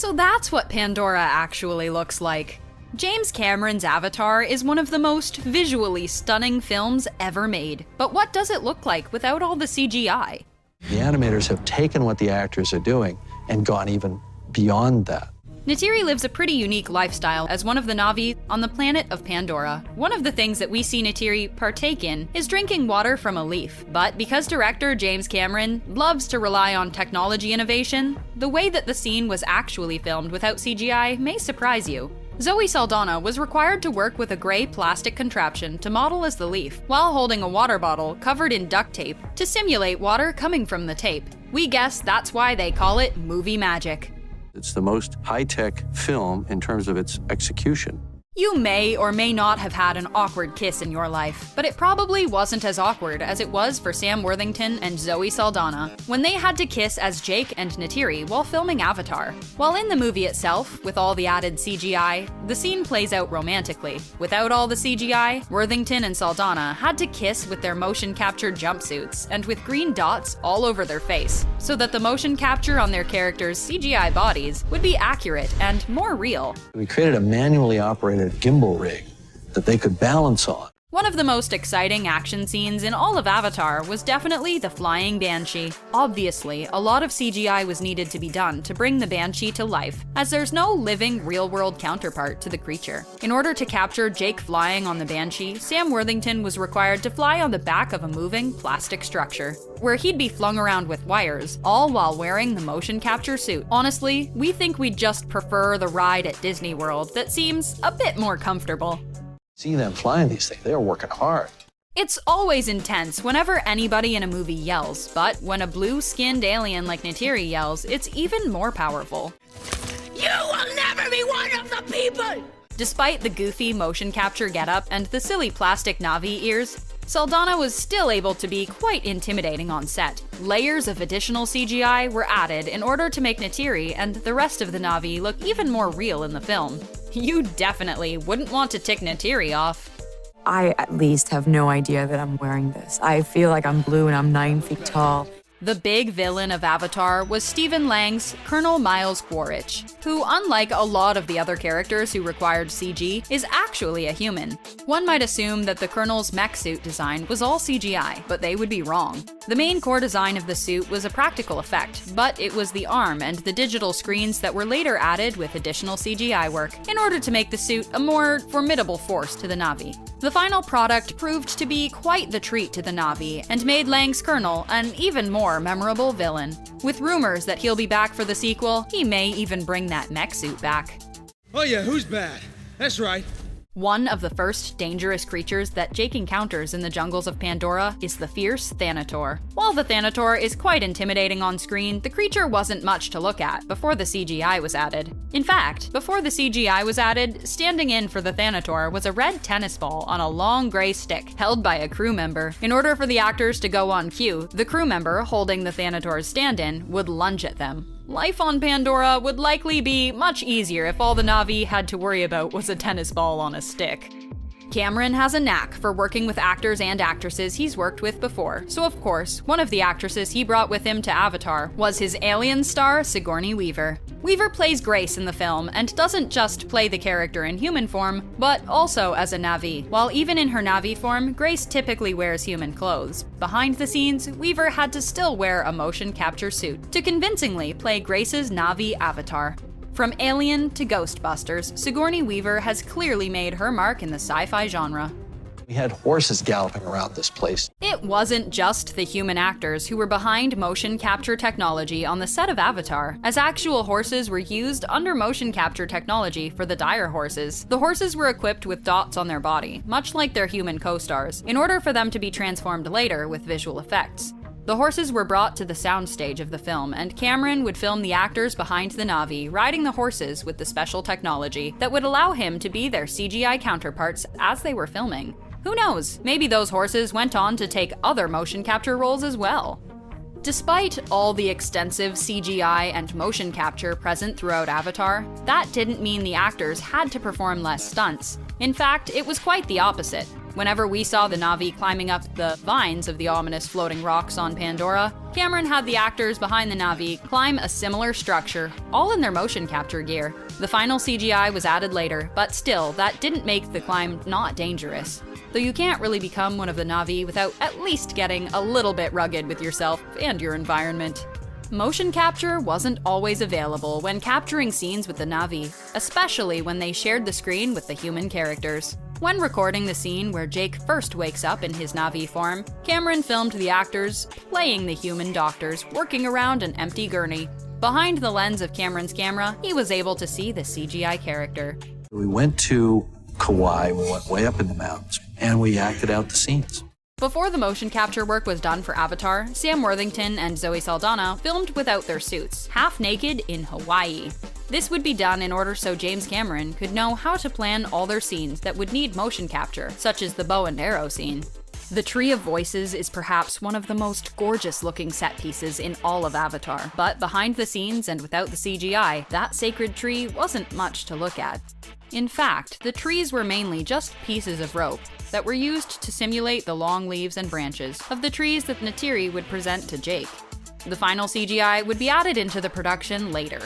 So that's what Pandora actually looks like. James Cameron's Avatar is one of the most visually stunning films ever made. But what does it look like without all the CGI? The animators have taken what the actors are doing and gone even beyond that. Neytiri lives a pretty unique lifestyle as one of the Na'vi on the planet of Pandora. One of the things that we see Neytiri partake in is drinking water from a leaf. But because director James Cameron loves to rely on technology innovation, the way that the scene was actually filmed without CGI may surprise you. Zoe Saldana was required to work with a gray plastic contraption to model as the leaf, while holding a water bottle covered in duct tape to simulate water coming from the tape. We guess that's why they call it movie magic. It's the most high-tech film in terms of its execution. You may or may not have had an awkward kiss in your life, but it probably wasn't as awkward as it was for Sam Worthington and Zoe Saldana when they had to kiss as Jake and Neytiri while filming Avatar. While in the movie itself, with all the added CGI, the scene plays out romantically. Without all the CGI, Worthington and Saldana had to kiss with their motion capture jumpsuits and with green dots all over their face, so that the motion capture on their characters' CGI bodies would be accurate and more real. We created a manually operated gimbal rig that they could balance on. One of the most exciting action scenes in all of Avatar was definitely the flying Banshee. Obviously, a lot of CGI was needed to be done to bring the Banshee to life, as there's no living, real-world counterpart to the creature. In order to capture Jake flying on the Banshee, Sam Worthington was required to fly on the back of a moving plastic structure, where he'd be flung around with wires, all while wearing the motion capture suit. Honestly, we think we'd just prefer the ride at Disney World that seems a bit more comfortable. See them flying these things, they're working hard. It's always intense whenever anybody in a movie yells, but when a blue-skinned alien like Neytiri yells, it's even more powerful. You will never be one of the people! Despite the goofy motion capture getup and the silly plastic Na'vi ears, Saldana was still able to be quite intimidating on set. Layers of additional CGI were added in order to make Neytiri and the rest of the Na'vi look even more real in the film. You definitely wouldn't want to tick Neytiri off. I at least have no idea that I'm wearing this. I feel like I'm blue and I'm 9 feet tall. The big villain of Avatar was Stephen Lang's Colonel Miles Quaritch, who, unlike a lot of the other characters who required CG, is actually a human. One might assume that the Colonel's mech suit design was all CGI, but they would be wrong. The main core design of the suit was a practical effect, but it was the arm and the digital screens that were later added with additional CGI work, in order to make the suit a more formidable force to the Na'vi. The final product proved to be quite the treat to the Na'vi, and made Lang's Colonel an even more memorable villain. With rumors that he'll be back for the sequel, he may even bring that mech suit back. Oh yeah, who's bad? That's right. One of the first dangerous creatures that Jake encounters in the jungles of Pandora is the fierce Thanator. While the Thanator is quite intimidating on screen, the creature wasn't much to look at before the CGI was added. In fact, before the CGI was added, standing in for the Thanator was a red tennis ball on a long gray stick held by a crew member. In order for the actors to go on cue, the crew member holding the Thanator's stand-in would lunge at them. Life on Pandora would likely be much easier if all the Na'vi had to worry about was a tennis ball on a stick. Cameron has a knack for working with actors and actresses he's worked with before, so of course, one of the actresses he brought with him to Avatar was his alien star, Sigourney Weaver. Weaver plays Grace in the film and doesn't just play the character in human form, but also as a Na'vi. While even in her Na'vi form, Grace typically wears human clothes. Behind the scenes, Weaver had to still wear a motion capture suit to convincingly play Grace's Na'vi avatar. From Alien to Ghostbusters, Sigourney Weaver has clearly made her mark in the sci-fi genre. We had horses galloping around this place. It wasn't just the human actors who were behind motion capture technology on the set of Avatar, as actual horses were used under motion capture technology for the dire horses. The horses were equipped with dots on their body, much like their human co-stars, in order for them to be transformed later with visual effects. The horses were brought to the soundstage of the film, and Cameron would film the actors behind the Na'vi riding the horses with the special technology that would allow him to be their CGI counterparts as they were filming. Who knows, maybe those horses went on to take other motion capture roles as well. Despite all the extensive CGI and motion capture present throughout Avatar, that didn't mean the actors had to perform less stunts. In fact, it was quite the opposite. Whenever we saw the Na'vi climbing up the vines of the ominous floating rocks on Pandora, Cameron had the actors behind the Na'vi climb a similar structure, all in their motion capture gear. The final CGI was added later, but still, that didn't make the climb not dangerous. Though you can't really become one of the Na'vi without at least getting a little bit rugged with yourself and your environment. Motion capture wasn't always available when capturing scenes with the Na'vi, especially when they shared the screen with the human characters. When recording the scene where Jake first wakes up in his Na'vi form, Cameron filmed the actors playing the human doctors working around an empty gurney. Behind the lens of Cameron's camera, he was able to see the CGI character. We went to Kauai, we went way up in the mountains, and we acted out the scenes. Before the motion capture work was done for Avatar, Sam Worthington and Zoe Saldana filmed without their suits, half naked in Hawaii. This would be done in order so James Cameron could know how to plan all their scenes that would need motion capture, such as the bow and arrow scene. The Tree of Voices is perhaps one of the most gorgeous-looking set pieces in all of Avatar, but behind the scenes and without the CGI, that sacred tree wasn't much to look at. In fact, the trees were mainly just pieces of rope that were used to simulate the long leaves and branches of the trees that Neytiri would present to Jake. The final CGI would be added into the production later.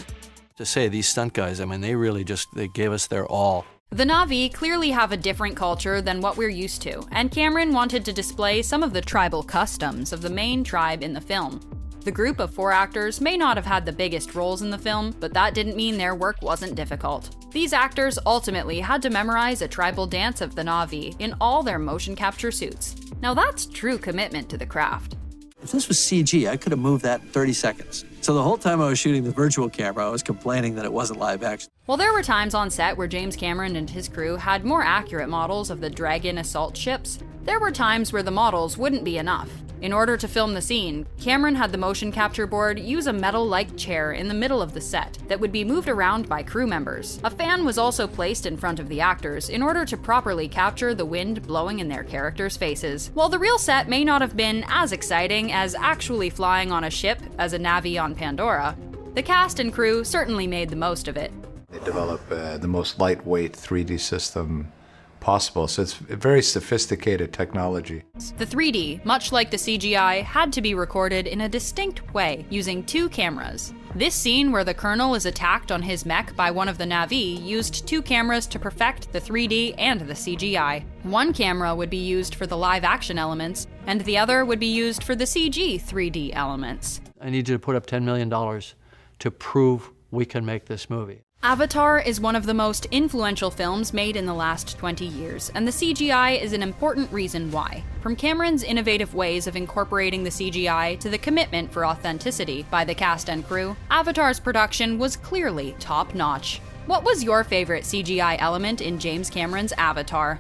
To say these stunt guys, I mean, they gave us their all. The Na'vi clearly have a different culture than what we're used to, and Cameron wanted to display some of the tribal customs of the main tribe in the film. The group of 4 actors may not have had the biggest roles in the film, but that didn't mean their work wasn't difficult. These actors ultimately had to memorize a tribal dance of the Na'vi in all their motion capture suits. Now that's true commitment to the craft. If this was CG, I could have moved that in 30 seconds. So the whole time I was shooting the virtual camera, I was complaining that it wasn't live action. While there were times on set where James Cameron and his crew had more accurate models of the Dragon assault ships, there were times where the models wouldn't be enough. In order to film the scene, Cameron had the motion capture board use a metal-like chair in the middle of the set that would be moved around by crew members. A fan was also placed in front of the actors in order to properly capture the wind blowing in their characters' faces. While the real set may not have been as exciting as actually flying on a ship as a Na'vi on Pandora, the cast and crew certainly made the most of it. They developed the most lightweight 3D system possible, so it's a very sophisticated technology. The 3D, much like the CGI, had to be recorded in a distinct way, using 2 cameras. This scene where the Colonel is attacked on his mech by one of the Na'vi used 2 cameras to perfect the 3D and the CGI. One camera would be used for the live-action elements, and the other would be used for the CG 3D elements. I need you to put up $10 million to prove we can make this movie. Avatar is one of the most influential films made in the last 20 years, and the CGI is an important reason why. From Cameron's innovative ways of incorporating the CGI to the commitment for authenticity by the cast and crew, Avatar's production was clearly top-notch. What was your favorite CGI element in James Cameron's Avatar?